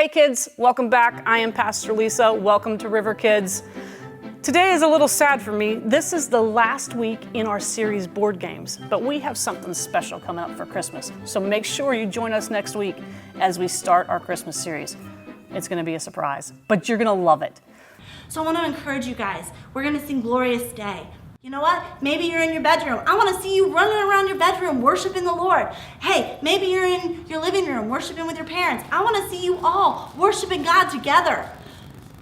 Hey kids, welcome back. I am Pastor Lisa. Welcome to River Kids. Today is a little sad for me. This is the last week in our series Board Games, but we have something special coming up for Christmas. So make sure you join us next week as we start our Christmas series. It's going to be a surprise, but you're going to love it. So I want to encourage you guys. We're going to sing Glorious Day. You know what? Maybe you're in your bedroom. I want to see you running around your bedroom worshiping the Lord. Hey, maybe you're in your living room worshiping with your parents. I want to see you all worshiping God together.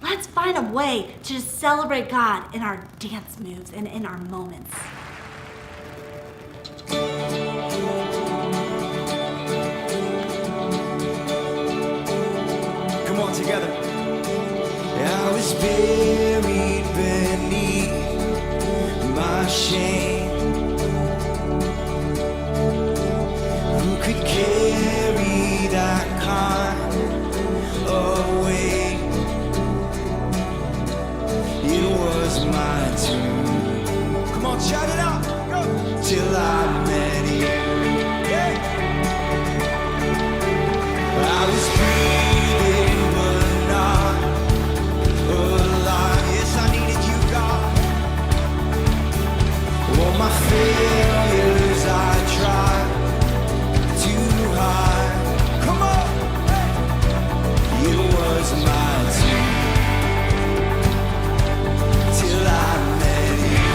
Let's find a way to just celebrate God in our dance moves and in our moments. Come on, together. I was buried beneath my shame. Who could carry that kind of weight? It was my tomb. Come on, shout it out. Go. Till I met you. Yeah. I was breathing but not alive. Yes, I needed you, God. All my failures I tried to hide. Come on. It was my tomb. Till I met you.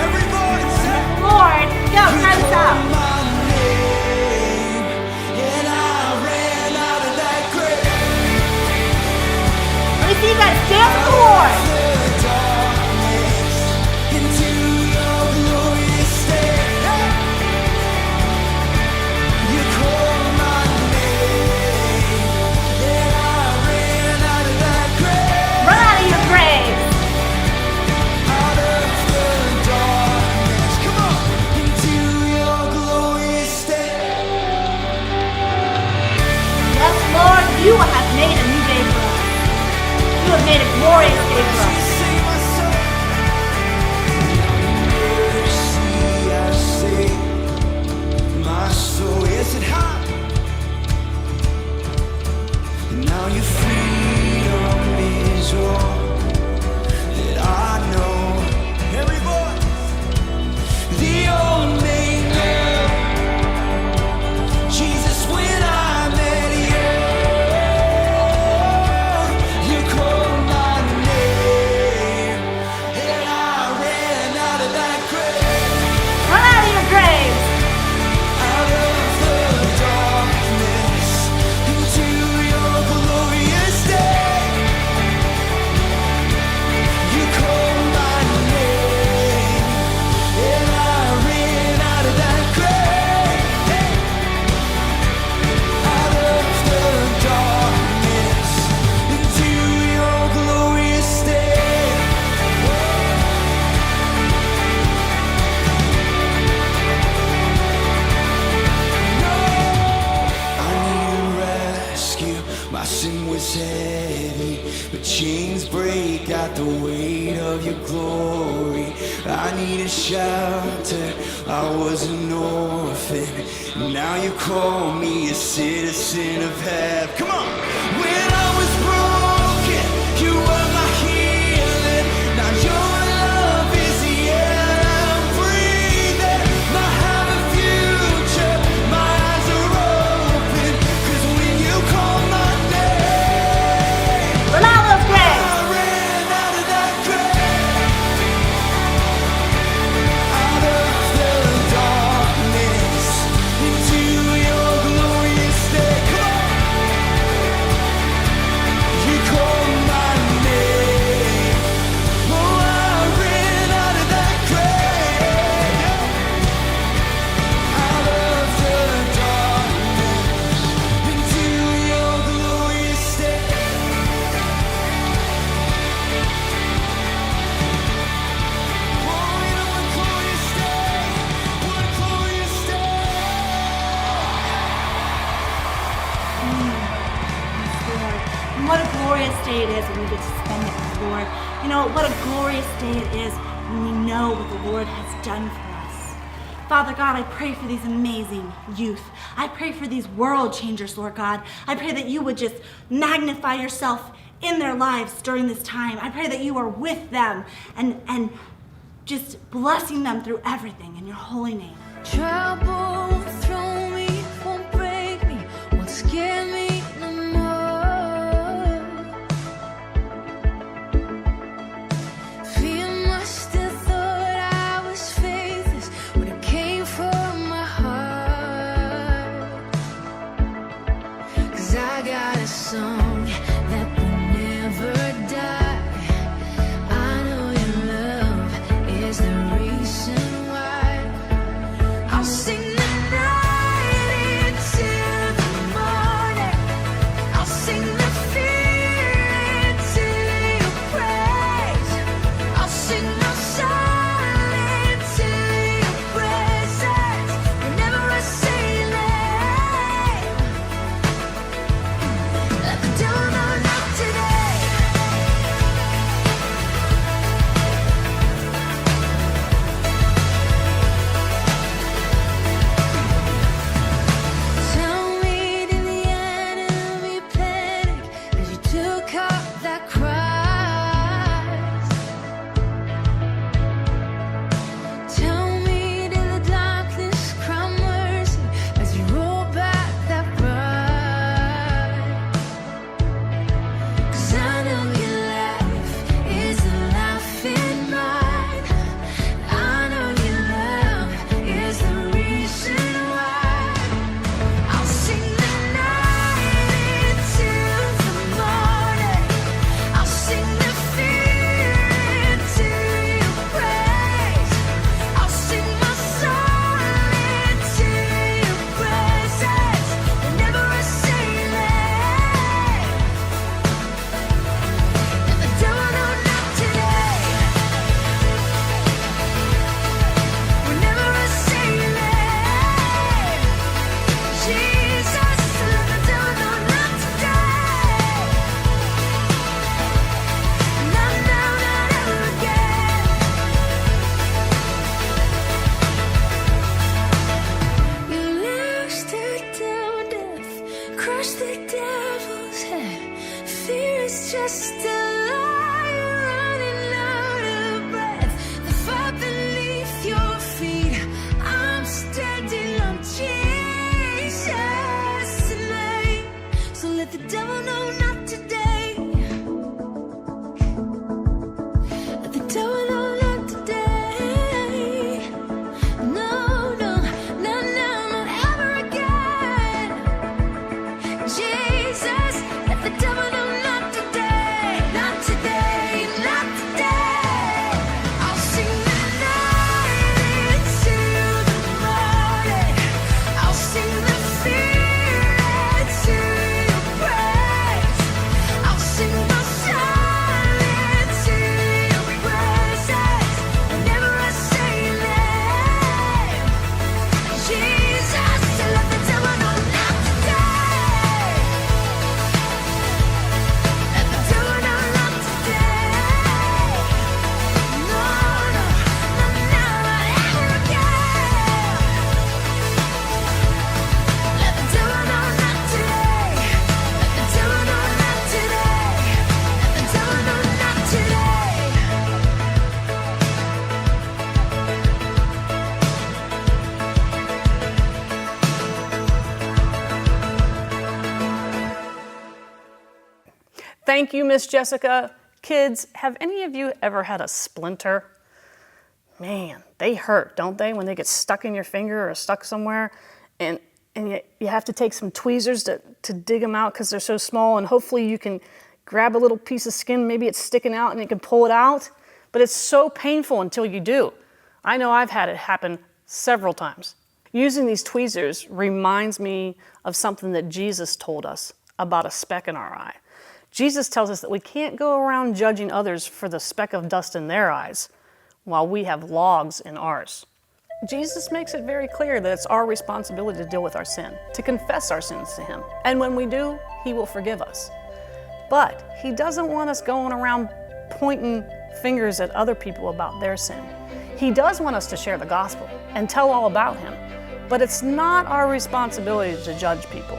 Everybody say, Lord, go, time's up. my name, and I ran out of that grave. Let me see you guys dance with the Lord. The darkness into your glorious state. You called my name, and I ran out of that grave. Run out of your grave. Out of the darkness, come on, into your glorious state. Yes, Lord, you have made a new day for us. You have made a glorious day for us. Sing my soul. Mercy, I say, my soul. Yes, it has. And now your freedom is all that I know. Every voice, the old name now. Jesus, when I met you, you called my name, and I ran out of that grave, Run out of your grave. out of the darkness, into your glorious day. You called my name, and I ran out of that grave, out of the darkness, into your glorious day. I need a rescue. My sin was heavy, but chains break at the weight of your glory. I need a shelter. I was an orphan. Now you call me a citizen of heaven. Come on. When I was broken, you were my healing. Now your love is the air I'm breathing. I have a future. My eyes are open. 'Cause when you call my name, Run out of those graves. I ran out of that grave, out of the darkness, into your glorious day. Come on. You called my name. Oh, I ran out of that grave, out of the darkness, into your glorious day. And what a glorious day it is when we get to spend it with the Lord. You know, what a glorious day it is when we know what the Lord has done for us. Father God, I pray for these amazing youth. I pray for these world changers, Lord God. I pray that you would just magnify yourself in their lives during this time. I pray that you are with them and just blessing them through everything in your holy name. Trouble won't throw me, won't break me, won't scare me no more. Fear must have thought I was faithless when it came from my heart. 'Cause I got a song that will never die. I know your love is the reason why. I'll sing the night into the morning. I'll sing the fear into your praise. I'll sing my soul into your presence. Whenever I say your name, let the devil know not today. Tell me, did the enemy panic as you took up that cross? Tell me, did the darkness cry mercy as you rolled back that bride? 'Cause I know your life is a life in mine. I know your love is the reason why. I'll sing the night into the morning. I'll sing the fear into your praise. I'll sing my soul into your presence. Whenever I say your name, let the devil know not today. Whenever I say your name, Jesus, let the devil know not today. Not now, not ever again. You loosed it down, death, crushed the devil's head. Fear is just a lie, running out of breath. The fire beneath your feet, I'm standing on Jesus' name. So let the devil know not today. Let the devil know not today. No, no, no, no, not ever again. Jesus, let the devil know not today. Not today, not today. I'll sing the night into the morning. I'll sing the fear into your praise. I'll sing my soul into your presence. Whenever I say your name, Jesus, let the devil know not today. Let the devil know not today. No, no, not now, not ever again. Let the devil know not today. Let the devil know not today. Let the devil know not today. Thank you, Miss Jessica. Kids, have any of you ever had a splinter? Man, they hurt, don't they, when they get stuck in your finger or stuck somewhere? And you have to take some tweezers to dig them out because they're so small, and hopefully you can grab a little piece of skin, maybe it's sticking out and you can pull it out, but it's so painful until you do. I know I've had it happen several times. Using these tweezers reminds me of something that Jesus told us about a speck in our eye. Jesus tells us that we can't go around judging others for the speck of dust in their eyes while we have logs in ours. Jesus makes it very clear that it's our responsibility to deal with our sin, to confess our sins to Him. And when we do, He will forgive us. But He doesn't want us going around pointing fingers at other people about their sin. He does want us to share the gospel. and tell all about him. But it's not our responsibility to judge people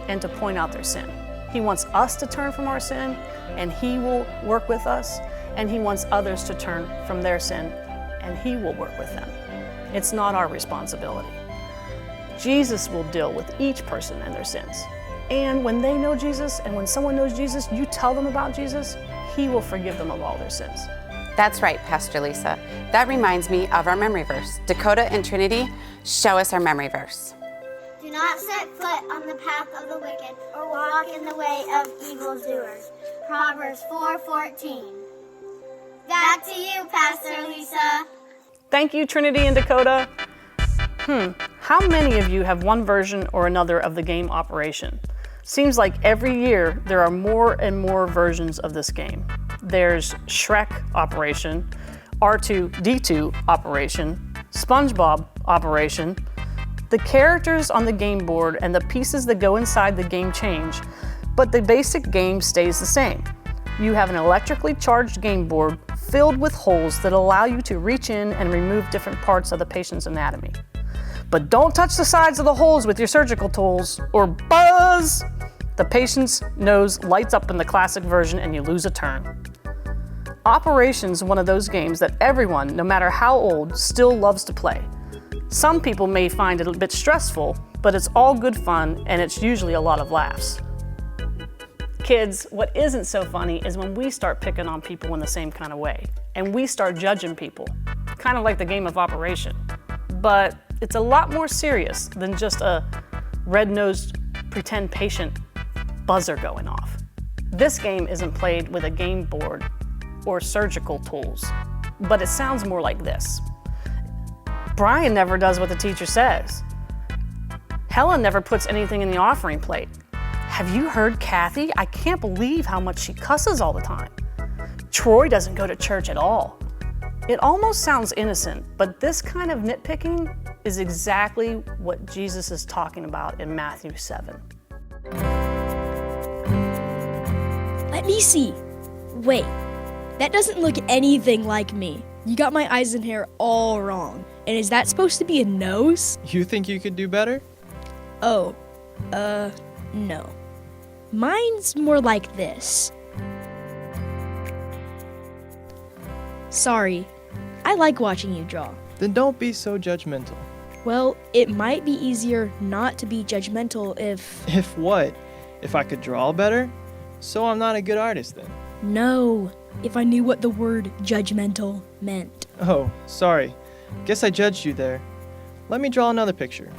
and to point out their sin. He wants us to turn from our sin, and he will work with us, and he wants others to turn from their sin, and he will work with them. It's not our responsibility. Jesus will deal with each person and their sins. And when they know Jesus, and when someone knows Jesus, you tell them about Jesus, he will forgive them of all their sins. That's right, Pastor Lisa. That reminds me of our memory verse. Dakota and Trinity, show us our memory verse. Do not set foot on the path of the wicked, or walk in the way of evildoers. Proverbs 4:14. Back to you, Pastor Lisa. Thank you, Trinity and Dakota. How many of you have one version or another of the game Operation? Seems like every year there are more and more versions of this game. There's Shrek Operation, R2-D2 Operation, SpongeBob Operation. The characters on the game board and the pieces that go inside the game change, but the basic game stays the same. You have an electrically charged game board filled with holes that allow you to reach in and remove different parts of the patient's anatomy. But don't touch the sides of the holes with your surgical tools, or buzz! The patient's nose lights up in the classic version and you lose a turn. Operation's one of those games that everyone, no matter how old, still loves to play. Some people may find it a bit stressful, but it's all good fun and it's usually a lot of laughs. Kids, what isn't so funny is when we start picking on people in the same kind of way, and we start judging people, kind of like the game of Operation. But it's a lot more serious than just a red-nosed pretend patient buzzer going off. This game isn't played with a game board or surgical tools, but it sounds more like this. Brian never does what the teacher says. Helen never puts anything in the offering plate. Have you heard Kathy? I can't believe how much she cusses all the time. Troy doesn't go to church at all. It almost sounds innocent, but this kind of nitpicking is exactly what Jesus is talking about in Matthew 7. Let me see. Wait, that doesn't look anything like me. You got my eyes and hair all wrong. And is that supposed to be a nose? You think you could do better? Oh, no. Mine's more like this. Sorry, I like watching you draw. Then don't be so judgmental. Well, it might be easier not to be judgmental if... If what? If I could draw better? So I'm not a good artist then. No, if I knew what the word judgmental meant. Oh, sorry. Guess I judged you there. Let me draw another picture.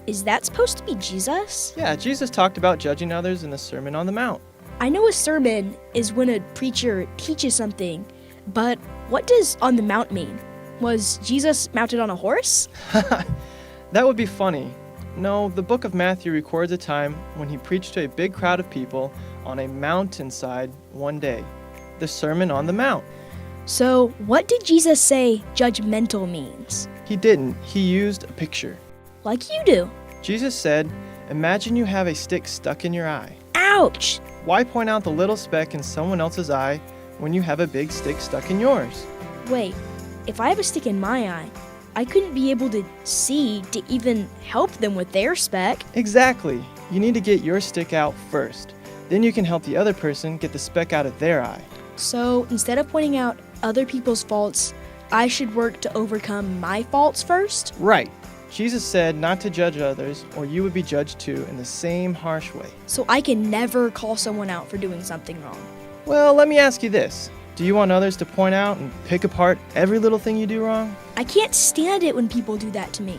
Is that supposed to be Jesus? Yeah, Jesus talked about judging others in the Sermon on the Mount. I know a sermon is when a preacher teaches something, but what does on the mount mean? Was Jesus mounted on a horse? That would be funny. No, the book of Matthew records a time when he preached to a big crowd of people on a mountainside one day. The Sermon on the Mount. So, what did Jesus say judgmental means? He didn't. He used a picture. Like you do. Jesus said, imagine you have a stick stuck in your eye. Ouch! Why point out the little speck in someone else's eye when you have a big stick stuck in yours? Wait, if I have a stick in my eye, I couldn't be able to see to even help them with their speck. Exactly. You need to get your stick out first. Then you can help the other person get the speck out of their eye. So, instead of pointing out other people's faults, I should work to overcome my faults first? Right. Jesus said not to judge others, or you would be judged too in the same harsh way. So I can never call someone out for doing something wrong. Well, let me ask you this. Do you want others to point out and pick apart every little thing you do wrong? I can't stand it when people do that to me.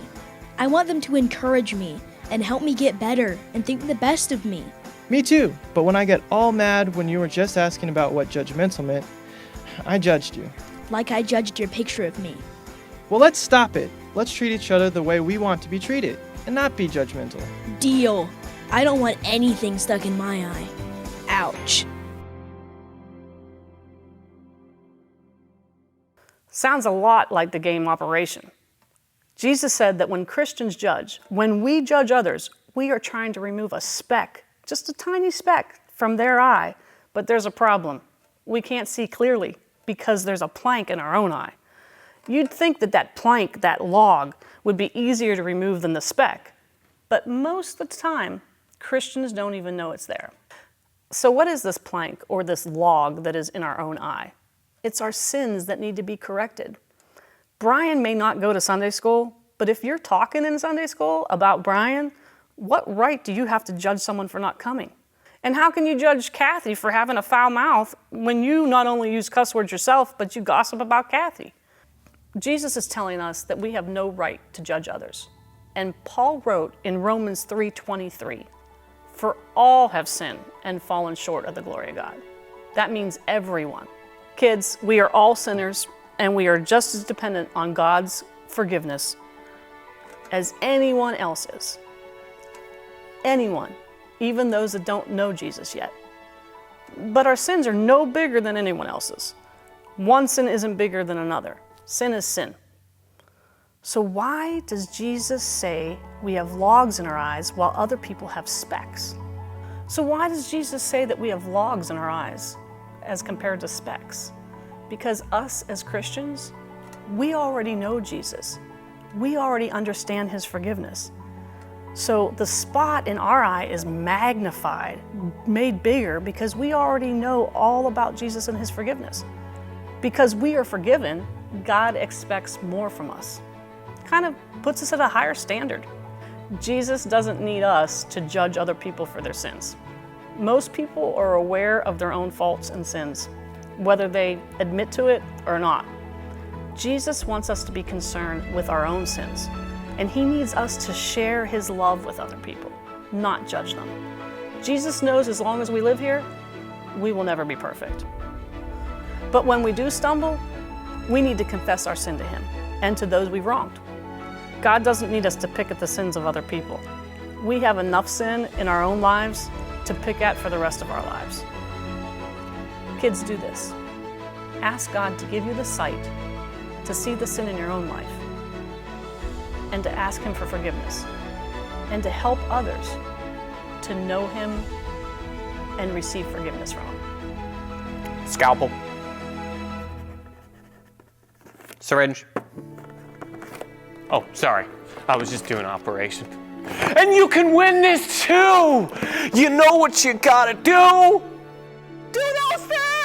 I want them to encourage me and help me get better and think the best of me. Me too, but when I get all mad when you were just asking about what judgmental meant, I judged you. Like I judged your picture of me. Well, let's stop it. Let's treat each other the way we want to be treated and not be judgmental. Deal. I don't want anything stuck in my eye. Ouch. Sounds a lot like the game Operation. Jesus said that when Christians judge, when we judge others, we are trying to remove a speck, just a tiny speck, from their eye. But there's a problem. We can't see clearly because there's a plank in our own eye. You'd think that that plank, that log, would be easier to remove than the speck. But most of the time, Christians don't even know it's there. So what is this plank or this log that is in our own eye? It's our sins that need to be corrected. Brian may not go to Sunday school, but if you're talking in Sunday school about Brian, what right do you have to judge someone for not coming? And how can you judge Kathy for having a foul mouth when you not only use cuss words yourself, but you gossip about Kathy? Jesus is telling us that we have no right to judge others. And Paul wrote in Romans 3:23, "For all have sinned and fallen short of the glory of God." That means everyone. Kids, we are all sinners, and we are just as dependent on God's forgiveness as anyone else is. Anyone, even those that don't know Jesus yet. But our sins are no bigger than anyone else's. One sin isn't bigger than another. Sin is sin. So why does Jesus say we have logs in our eyes while other people have specks? So why does Jesus say that we have logs in our eyes as compared to specks? Because us as Christians, we already know Jesus. We already understand his forgiveness. So the spot in our eye is magnified, made bigger, because we already know all about Jesus and his forgiveness. Because we are forgiven, God expects more from us. Kind of puts us at a higher standard. Jesus doesn't need us to judge other people for their sins. Most people are aware of their own faults and sins, whether they admit to it or not. Jesus wants us to be concerned with our own sins, and he needs us to share his love with other people, not judge them. Jesus knows as long as we live here, we will never be perfect. But when we do stumble, we need to confess our sin to him and to those we've wronged. God doesn't need us to pick at the sins of other people. We have enough sin in our own lives to pick at for the rest of our lives. Kids, do this. Ask God to give you the sight to see the sin in your own life, and to ask him for forgiveness, and to help others to know him and receive forgiveness from him. Scalpel. Syringe. Oh, sorry. I was just doing Operation. And you can win this too! You know what you gotta do? Do those things!